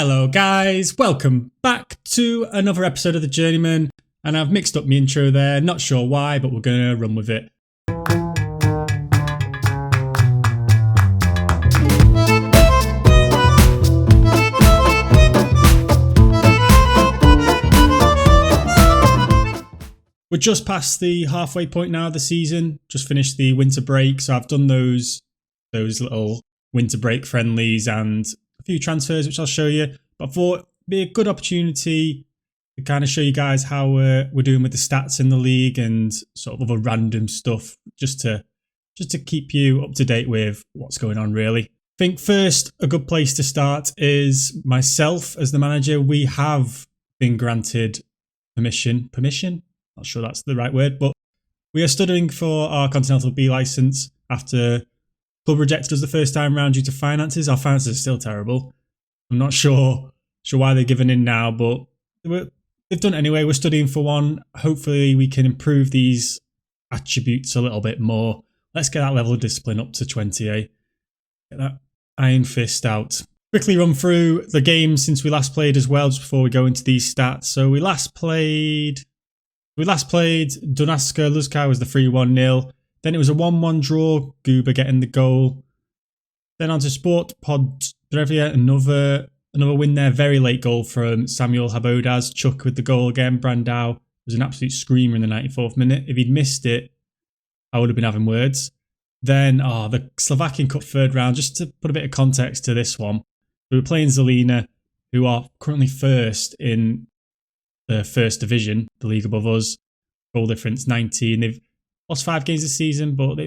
Hello guys, welcome back to another episode of the Journeyman, and I've mixed up my intro there, not sure why, but we're going to run with it. We're just past the halfway point now of the season, just finished the winter break, so I've done those little winter break friendlies and a few transfers which I'll show you, but I thought it'd be a good opportunity to kind of show you guys how we're doing with the stats in the league and sort of other random stuff, just to keep you up to date with what's going on really. I think first, a good place to start is myself as the manager. We have been granted permission? Not sure that's the right word, but we are studying for our Continental B licence after club rejected us the first time round due to finances. Our finances are still terrible. I'm not sure why they're giving in now, but they've done it anyway. We're studying for one. Hopefully we can improve these attributes a little bit more. Let's get that level of discipline up to 20, eh? Get that iron fist out. Quickly run through the games since we last played as well, just before we go into these stats. So we last played Donetsk Luzka was the 3-1 nil. Then it was a 1-1 draw, Guba getting the goal. Then on to Sport Podrevia, another win there. Very late goal from Samuel Habodas. Chuck with the goal again. Brandau was an absolute screamer in the 94th minute. If he'd missed it, I would have been having words. Then the Slovakian Cup third round, just to put a bit of context to this one. We were playing Zelina, who are currently first in the first division, the league above us. Goal difference 19. They've lost 5 games this season, but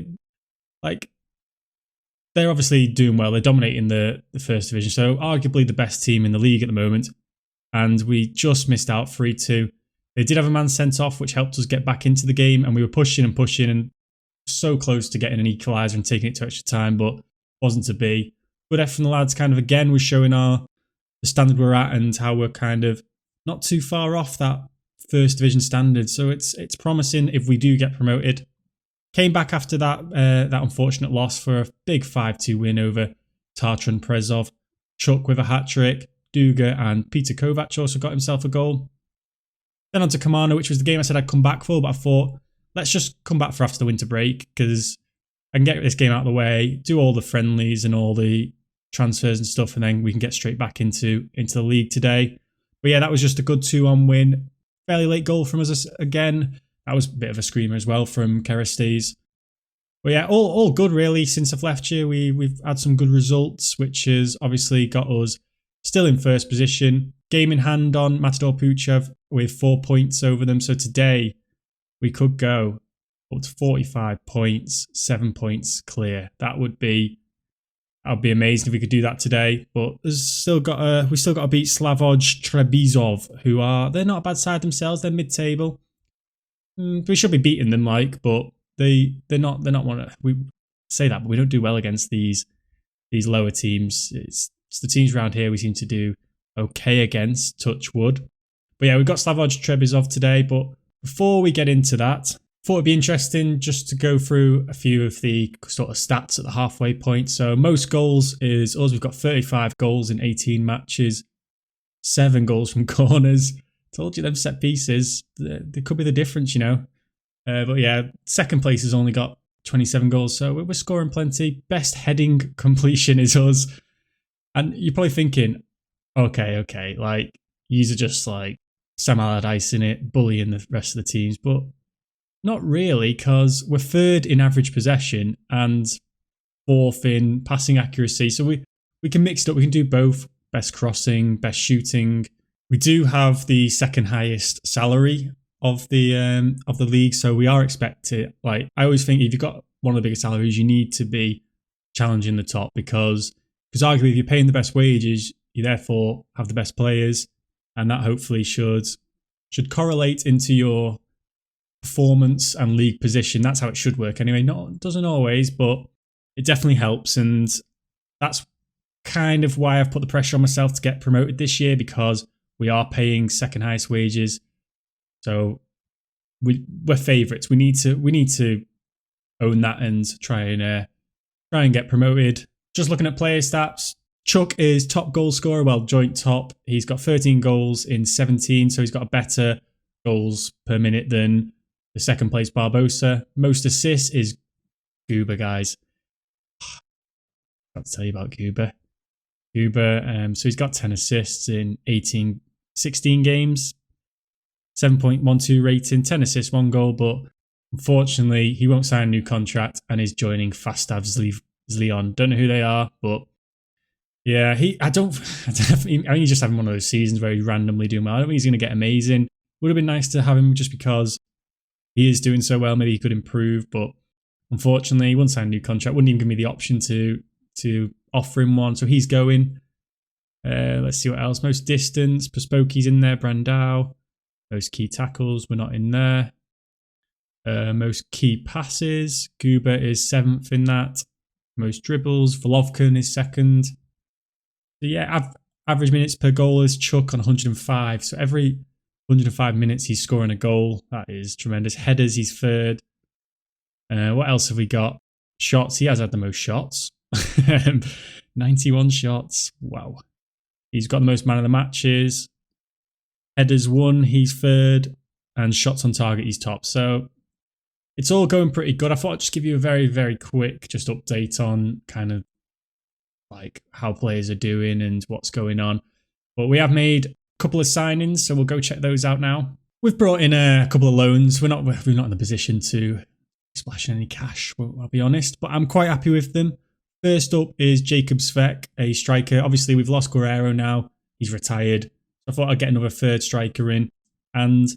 they're obviously doing well. They're dominating the first division, so arguably the best team in the league at the moment. And we just missed out 3-2. They did have a man sent off, which helped us get back into the game, and we were pushing and so close to getting an equaliser and taking it to extra time, but wasn't to be. Good effort from the lads, kind of again, we're showing the standard we're at and how we're kind of not too far off that first division standard. So it's promising if we do get promoted. Came back after that unfortunate loss for a big 5-2 win over Tartran Prezov. Chuck with a hat-trick. Duga and Peter Kovac also got himself a goal. Then on to Kamano, which was the game I said I'd come back for, but I thought, let's just come back for after the winter break, because I can get this game out of the way, do all the friendlies and all the transfers and stuff, and then we can get straight back into the league today. But yeah, that was just a good 2-1 win. Fairly late goal from us again. That was a bit of a screamer as well from Kerestes. But yeah, all good really since I've left you. We've had some good results, which has obviously got us still in first position. Game in hand on Matador Puchev with 4 points over them. So today we could go up to 45 points, 7 points clear. That would be amazing if we could do that today. But we still got to beat Slavoj Trebizov, they're not a bad side themselves. They're mid-table. We should be beating them, but they're not one of. We say that, but we don't do well against these lower teams. It's the teams around here we seem to do okay against. Touch wood. But yeah, we've got Slavoj Trebizov today. But before we get into that, thought it'd be interesting just to go through a few of the sort of stats at the halfway point. So most goals is us. We've got 35 goals in 18 matches, 7 goals from corners. Told you them set pieces, they could be the difference, But yeah, second place has only got 27 goals, so we're scoring plenty. Best heading completion is us. And you're probably thinking, okay, these are just Sam Allardyce in it, bullying the rest of the teams, but not really, because we're third in average possession and fourth in passing accuracy. So we can mix it up. We can do both. Best crossing, best shooting. We do have the second highest salary of the league, so we are expected. I always think if you've got one of the biggest salaries, you need to be challenging the top, because arguably if you're paying the best wages, you therefore have the best players, and that hopefully should correlate into your performance and league position. That's how it should work anyway. It doesn't always, but it definitely helps, and that's kind of why I've put the pressure on myself to get promoted this year, because we are paying second highest wages. So we're favourites. We need to own that and try and get promoted. Just looking at player stats, Chuck is top goal scorer, well, joint top. He's got 13 goals in 17, so he's got a better goals per minute than the second place Barbosa. Most assists is Goober, guys. Got to tell you about Goober. So he's got 10 assists in 16 games, 7.12 rating, 10 assists, 1 goal, but unfortunately he won't sign a new contract and is joining Fastav Zleon. Don't know who they are, but yeah, I think he's just having one of those seasons where he's randomly doing well. I don't think he's going to get amazing. Would have been nice to have him just because he is doing so well. Maybe he could improve, but unfortunately he won't sign a new contract. Wouldn't even give me the option to offer him one, so he's going. Let's see what else. Most distance, Pospoki's in there, Brandao. Most key tackles, we're not in there. Most key passes, Goober is 7th in that. Most dribbles, Volovkin is 2nd. So yeah, average minutes per goal is Chuck on 105. So every 105 minutes he's scoring a goal. That is tremendous. Headers, he's 3rd. What else have we got? Shots, he has had the most shots. 91 shots. Wow. He's got the most man of the matches. Headers 1, he's 3rd. And shots on target, he's top. So it's all going pretty good. I thought I'd just give you a very, very quick just update on kind of like how players are doing and what's going on. But we have made a couple of signings, so we'll go check those out now. We've brought in a couple of loans. We're not in the position to splash any cash, I'll be honest, but I'm quite happy with them. First up is Jacob Svek, a striker. Obviously, we've lost Guerrero now. He's retired. So I thought I'd get another 3rd striker in. And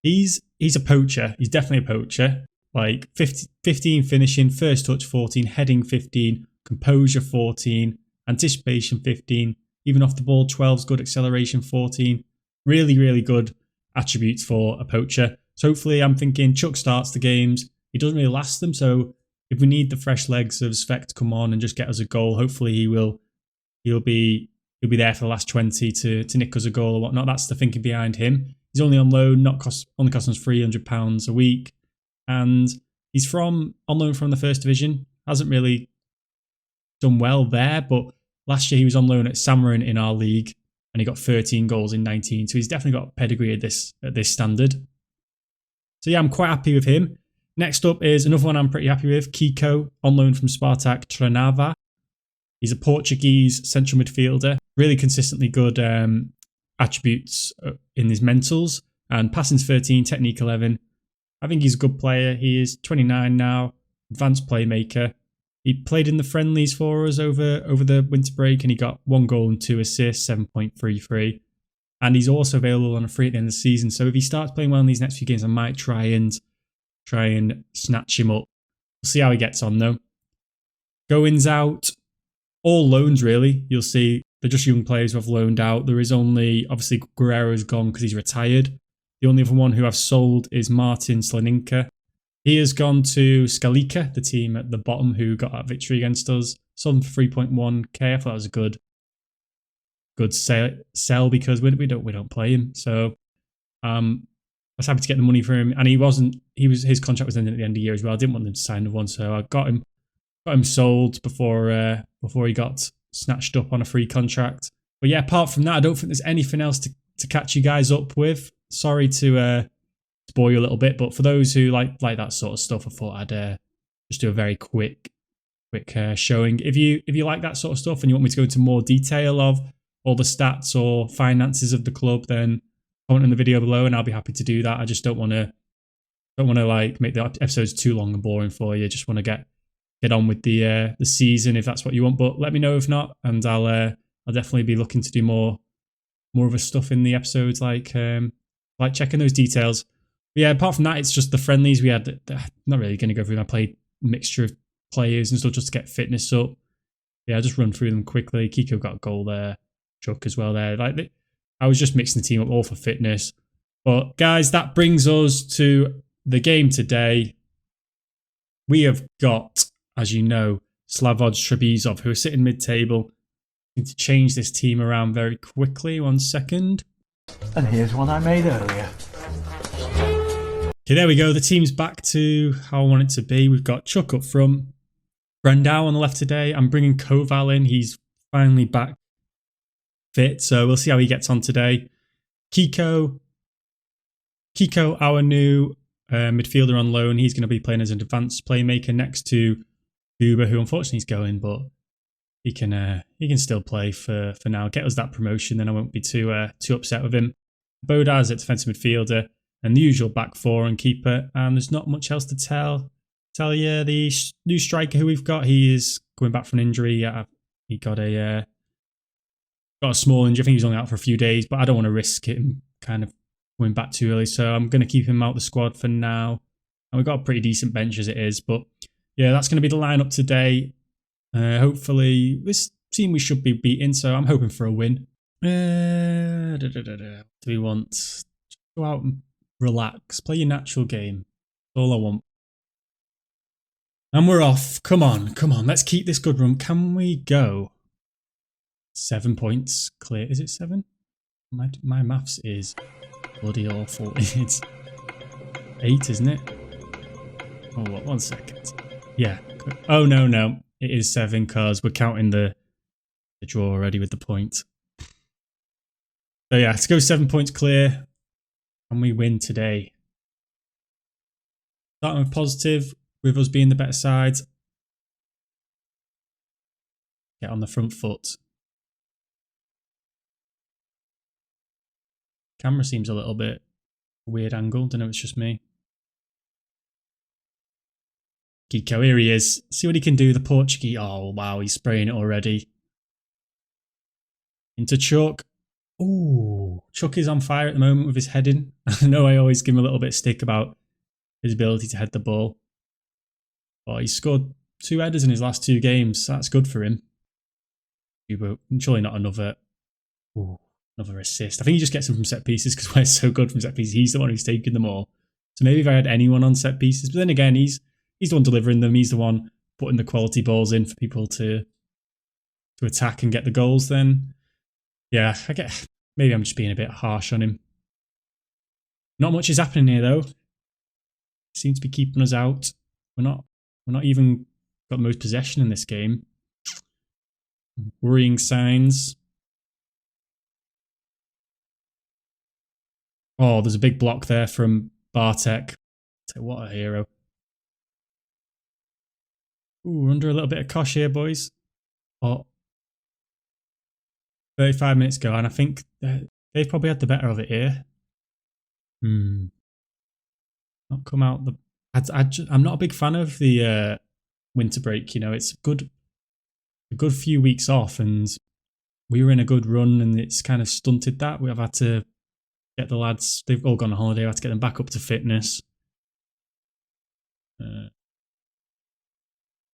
he's a poacher. He's definitely a poacher. Like 15 finishing, first touch 14, heading 15, composure 14, anticipation 15, even off the ball 12's good, acceleration 14. Really, really good attributes for a poacher. So hopefully I'm thinking Chuck starts the games. He doesn't really last them, so if we need the fresh legs of Svek to come on and just get us a goal, hopefully he'll be there for the last 20 to nick us a goal or whatnot. That's the thinking behind him. He's only on loan, only costing us £300 a week, and he's on loan from the First Division. Hasn't really done well there, but last year he was on loan at Samarin in our league, and he got 13 goals in 19. So he's definitely got pedigree at this standard. So yeah, I'm quite happy with him. Next up is another one I'm pretty happy with, Kiko, on loan from Spartak Trnava. He's a Portuguese central midfielder, really consistently good attributes in his mentals, and passing's 13, technique 11. I think he's a good player. He is 29 now, advanced playmaker. He played in the friendlies for us over the winter break, and he got 1 goal and 2 assists, 7.33. And he's also available on a free at the end of the season. So if he starts playing well in these next few games, I might try and snatch him up. We'll see how he gets on though. Goings out, all loans really. You'll see they're just young players who have loaned out. There is only, obviously Guerrero's gone because he's retired. The only other one who I've sold is Martin Slaninka. He has gone to Skalika, the team at the bottom who got that victory against us. Sold him for 3.1k. I thought that was a good sell because we don't play him. So I was happy to get the money for him, and his contract was ending at the end of the year as well. I didn't want them to sign the one, so I got him sold before he got snatched up on a free contract. But yeah, apart from that, I don't think there's anything else to catch you guys up with. Sorry to bore you a little bit, but for those who like that sort of stuff, I thought I'd just do a very quick showing. If you like that sort of stuff and you want me to go into more detail of all the stats or finances of the club, then comment in the video below and I'll be happy to do that. I just don't want to like make the episodes too long and boring for you. Just want to get on with the season if that's what you want. But let me know if not, and I'll definitely be looking to do more of a stuff in the episodes, like checking those details. But yeah, apart from that, it's just the friendlies we had. Not really going to go through them. I played a mixture of players and stuff just to get fitness up. Yeah, I'll just run through them quickly. Kiko got a goal there. Chuck as well there. I was just mixing the team up all for fitness. But guys, that brings us to the game today. We have got, as you know, Slavoj Trebizov, who are sitting mid-table. I need to change this team around very quickly. 1 second. And here's one I made earlier. Okay, there we go. The team's back to how I want it to be. We've got Chuck up front. Brandao on the left today. I'm bringing Koval in. He's finally back fit. So we'll see how he gets on today. Kiko, our new midfielder on loan. He's going to be playing as an advanced playmaker next to Uber, who unfortunately is going, but he can still play for now. Get us that promotion, then I won't be too upset with him. Bodaz at defensive midfielder, and the usual back four and keeper. And there's not much else to tell you. The new striker who we've got, he is coming back from an injury. He got a small injury. I think he was only out for a few days, but I don't want to risk him kind of coming back too early. So I'm going to keep him out the squad for now. And we've got a pretty decent bench as it is. But yeah, that's going to be the lineup today. Hopefully, this team we should be beating. So I'm hoping for a win. Do we want to go out and relax, play your natural game? That's all I want. And we're off. Come on. Let's keep this good run. Can we go 7 points clear? Is it 7? My maths is bloody awful. It's 8, isn't it? Oh, what? 1 second. Yeah. Oh, no. It is 7 because we're counting the draw already with the point. So yeah, let's go 7 points clear. And we win today. Starting with positive, with us being the better side. Get on the front foot. Camera seems a little bit weird angle. Don't know if it's just me. Kiko, here he is. See what he can do, the Portuguese. Oh, wow, he's spraying it already. Into Chuck. Ooh, Chuck is on fire at the moment with his heading. I know I always give him a little bit of stick about his ability to head the ball. But he scored 2 headers in his last 2 games. That's good for him. But surely not another assist. I think he just gets them from set pieces because we're so good from set pieces. He's the one who's taking them all. So maybe if I had anyone on set pieces. But then again, he's the one delivering them. He's the one putting the quality balls in for people to attack and get the goals then. Yeah, maybe I'm just being a bit harsh on him. Not much is happening here though. Seems to be keeping us out. We're not even got the most possession in this game. Worrying signs. Oh, there's a big block there from Bartek. What a hero. Ooh, we're under a little bit of cosh here, boys. Oh, 35 minutes ago, and I think they've probably had the better of it here. Not come out the... I'm not a big fan of the winter break, you know. It's a good few weeks off, and we were in a good run, and it's kind of stunted that. We have had to get the lads... They've all gone on holiday. We have to get them back up to fitness.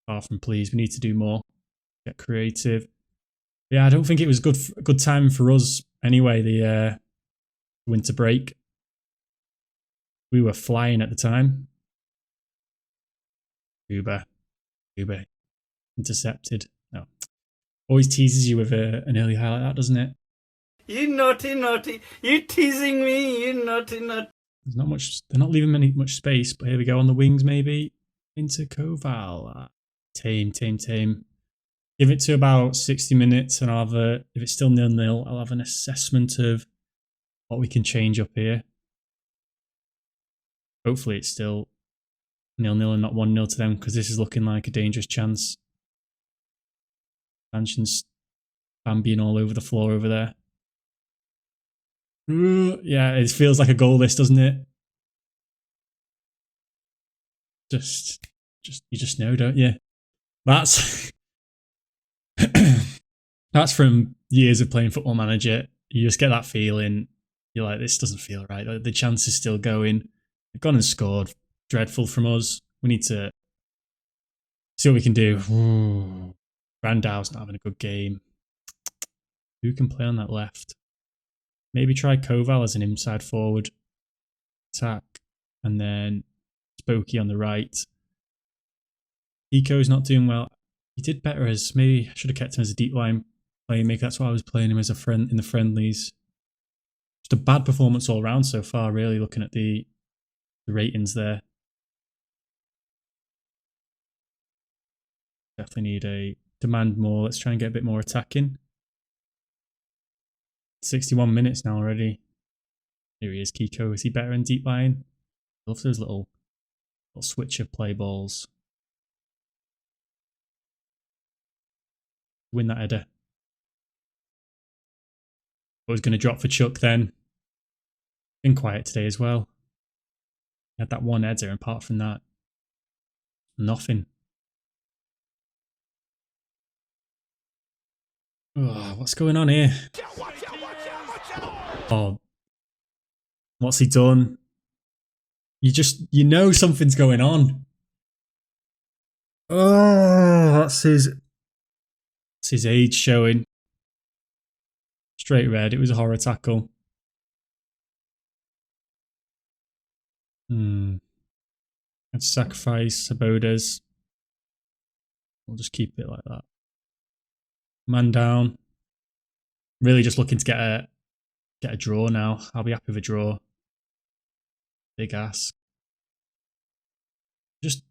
Far from pleased. We need to do more. Get creative. Yeah, I don't think it was a good time for us anyway, the winter break. We were flying at the time. Uber intercepted. No. Always teases you with an early highlight, that, doesn't it? You naughty. You teasing me, you naughty. There's not much. They're not leaving much space, but here we go on the wings maybe. Into Koval. Tame. Give it to about 60 minutes and I'll have if it's still 0-0, I'll have an assessment of what we can change up here. Hopefully it's still 0-0 and not 1-0 to them, because this is looking like a dangerous chance. Mansion's Bambiing all over the floor over there. Yeah, it feels like a goal list, doesn't it? You just know, don't you? That's that's from years of playing Football Manager. You just get that feeling. You're like, this doesn't feel right. The chance is still going. They've gone and scored. Dreadful from us. We need to see what we can do. Randow's not having a good game. Who can play on that left? Maybe try Koval as an inside forward. Attack. And then Spokey on the right. Eco's not doing well. He did better as... Maybe I should have kept him as a deep line playmaker. That's why I was playing him as a friend in the friendlies. Just a bad performance all round so far, really, looking at the ratings there. Definitely need a demand more. Let's try and get a bit more attacking. 61 minutes now already. Here he is, Kiko. Is he better in deep line? I love those little switch of play balls. Win that header. I was going to drop for Chuck then. Been quiet today as well. Had that one header, and apart from that, nothing. Oh, what's going on here? Oh, what's he done? You know something's going on. Oh, that's his age showing. Straight red. It was a horror tackle. Let's sacrifice Sabodas. We'll just keep it like that. Man down. Really just looking to get a draw now. I'll be happy with a draw. Big ask. Just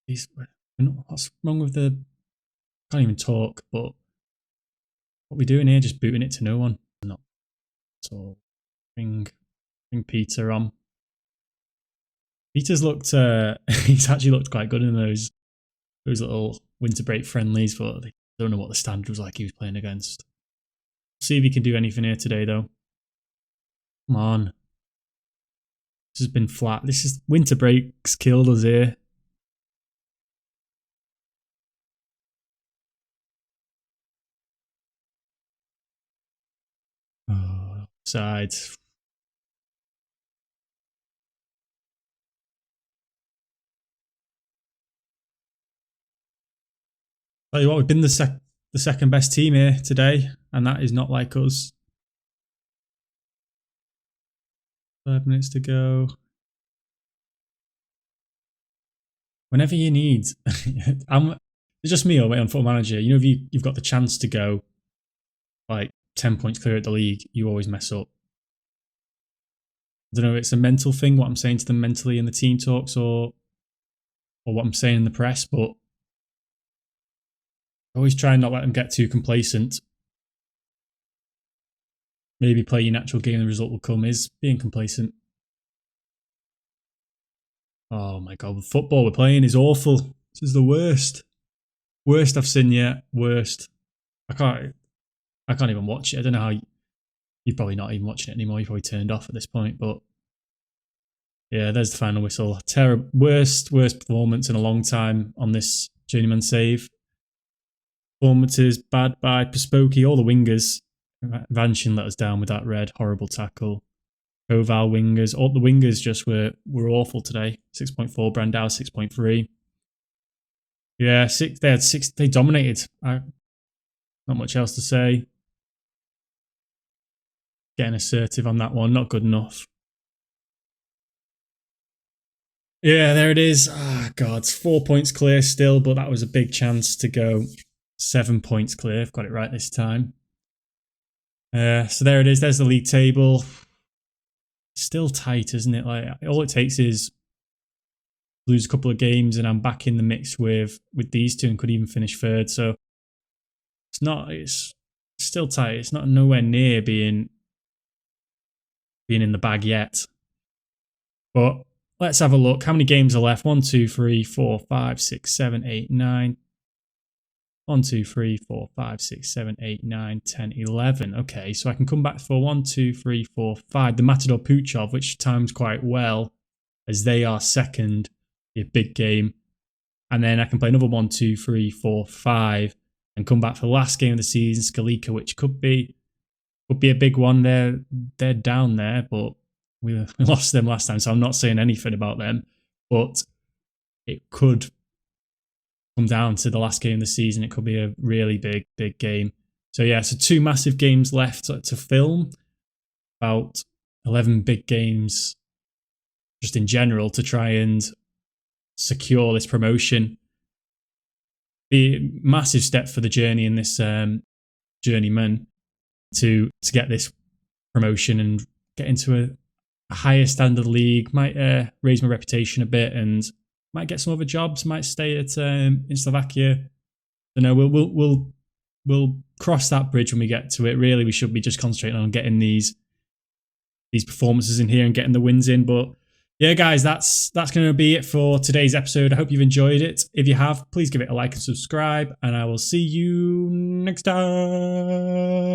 what's wrong with the? Can't even talk. But what we doing here? Just booting it to no one. Not at all. Bring Peter on. Peter's looked. He's actually looked quite good in those little winter break friendlies, but I don't know what the standard was like he was playing against. See if he can do anything here today, though. Come on. This has been flat. This is winter breaks killed us here. Oh, side. Tell you what, we've been the second best team here today, and that is not like us. 5 minutes to go. Whenever you need, it's just me on Football Manager. You know, if you've got the chance to go like 10 points clear at the league, you always mess up. I don't know, it's a mental thing, what I'm saying to them mentally in the team talks or what I'm saying in the press, but I always try and not let them get too complacent. Maybe play your natural game and the result will come is being complacent. Oh my god, the football we're playing is awful. This is the worst. Worst I've seen yet. Worst. I can't even watch it. I don't know how you're probably not even watching it anymore. You probably turned off at this point, but yeah, there's the final whistle. Terrible, worst performance in a long time on this Journeyman save. Performances bad by Pospoki, all the wingers. Vanshin let us down with that red horrible tackle. Koval wingers, all the wingers just were awful today. 6.4, Brandau 6.3. Yeah, they had 6. They dominated. Not much else to say. Getting assertive on that one, not good enough. Yeah, there it is. Ah, God, it's 4 points clear still, but that was a big chance to go 7 points clear. I've got it right this time. So there it is. There's the league table. Still tight, isn't it? Like all it takes is lose a couple of games, and I'm back in the mix with these two, and could even finish third. So it's still tight. It's not nowhere near being in the bag yet. But let's have a look. How many games are left? 1, 2, 3, 4, 5, 6, 7, 8, 9. 1, 2, 3, 4, 5, 6, 7, 8, 9, 10, 11. Okay, so I can come back for 1, 2, 3, 4, 5. The Matador Puchov, which times quite well, as they are second. A big game. And then I can play another 1, 2, 3, 4, 5. And come back for the last game of the season, Skalika, which could be a big one. They're down there, but we lost them last time, so I'm not saying anything about them. But it could come down to the last game of the season. It could be a really big game. So yeah, so 2 massive games left to film. About 11 big games just in general to try and secure this promotion. Be a massive step for the journey in this Journeyman to get this promotion and get into a higher standard league. Might raise my reputation a bit and might get some other jobs. Might stay at in Slovakia. So no, we'll cross that bridge when we get to it. Really, we should be just concentrating on getting these performances in here and getting the wins in. But yeah, guys, that's going to be it for today's episode. I hope you've enjoyed it. If you have, please give it a like and subscribe, and I will see you next time.